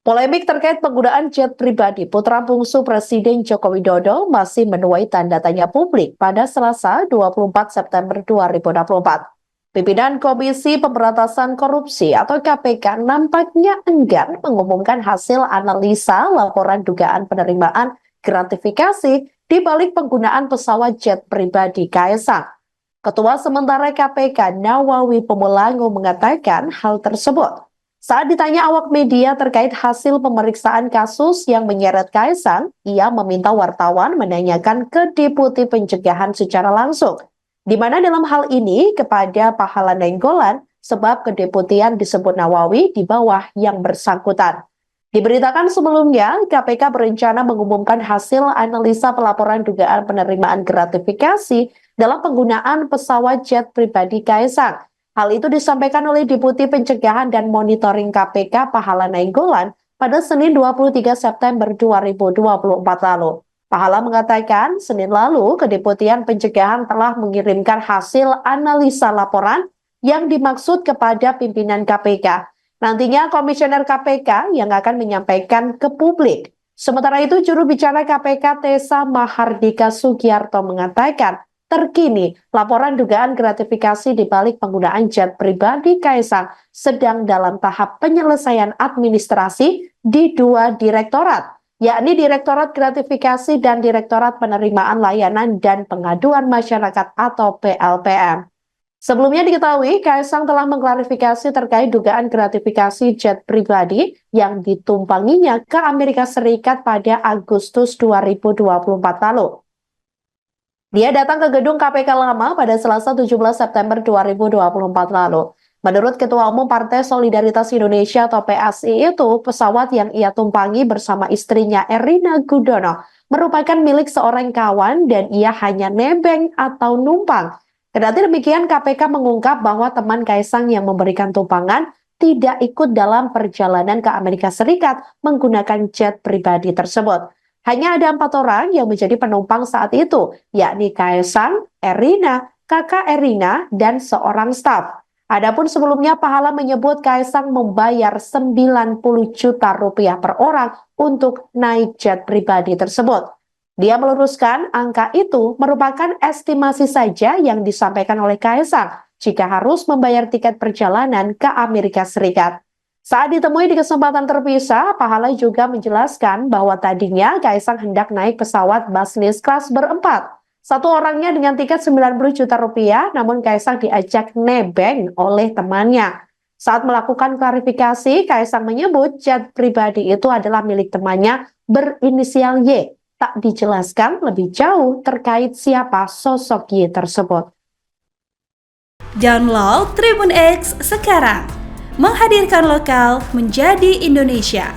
Polemik terkait penggunaan jet pribadi putra bungsu Presiden Joko Widodo masih menuai tanda tanya publik pada Selasa 24 September 2024. Pimpinan Komisi Pemberantasan Korupsi atau KPK nampaknya enggan mengumumkan hasil analisa laporan dugaan penerimaan gratifikasi di balik penggunaan pesawat jet pribadi Kaisang. Ketua sementara KPK Nawawi Pemulango mengatakan hal tersebut saat ditanya awak media terkait hasil pemeriksaan kasus yang menyeret Kaisang, ia meminta wartawan menanyakan ke Deputi Pencegahan secara langsung, di mana dalam hal ini kepada Pahala Nainggolan sebab kedeputian disebut Nawawi di bawah yang bersangkutan. Diberitakan sebelumnya, KPK berencana mengumumkan hasil analisa pelaporan dugaan penerimaan gratifikasi dalam penggunaan pesawat jet pribadi Kaisang. Hal itu disampaikan oleh Deputi Pencegahan dan Monitoring KPK Pahala Nainggolan pada Senin 23 September 2024 lalu. Pahala mengatakan Senin lalu Kedeputian Pencegahan telah mengirimkan hasil analisa laporan yang dimaksud kepada pimpinan KPK. Nantinya Komisioner KPK yang akan menyampaikan ke publik. Sementara itu juru bicara KPK Tessa Mahardika Sugiarto mengatakan terkini, laporan dugaan gratifikasi di balik penggunaan jet pribadi Kaisang sedang dalam tahap penyelesaian administrasi di dua direktorat, yakni Direktorat Gratifikasi dan Direktorat Penerimaan Layanan dan Pengaduan Masyarakat atau PLPM. Sebelumnya diketahui, Kaisang telah mengklarifikasi terkait dugaan gratifikasi jet pribadi yang ditumpanginya ke Amerika Serikat pada Agustus 2024 lalu. Dia datang ke gedung KPK lama pada Selasa 17 September 2024 lalu. Menurut Ketua Umum Partai Solidaritas Indonesia atau PSI itu, pesawat yang ia tumpangi bersama istrinya Erina Gudono merupakan milik seorang kawan dan ia hanya nebeng atau numpang. Kendati demikian, KPK mengungkap bahwa teman Kaisang yang memberikan tumpangan tidak ikut dalam perjalanan ke Amerika Serikat menggunakan jet pribadi tersebut. Hanya ada 4 orang yang menjadi penumpang saat itu, yakni Kaisang, Erina, kakak Erina, dan seorang staf. Adapun sebelumnya Pahala menyebut Kaisang membayar 90 juta rupiah per orang untuk naik jet pribadi tersebut. Dia meluruskan angka itu merupakan estimasi saja yang disampaikan oleh Kaisang jika harus membayar tiket perjalanan ke Amerika Serikat. Saat ditemui di kesempatan terpisah, Pahala juga menjelaskan bahwa tadinya Kaisang hendak naik pesawat bisnis kelas berempat. Satu orangnya dengan tiket 90 juta rupiah, namun Kaisang diajak nebeng oleh temannya. Saat melakukan klarifikasi, Kaisang menyebut jet pribadi itu adalah milik temannya berinisial Y. Tak dijelaskan lebih jauh terkait siapa sosok Y tersebut. Download Tribun X sekarang. Menghadirkan lokal menjadi Indonesia.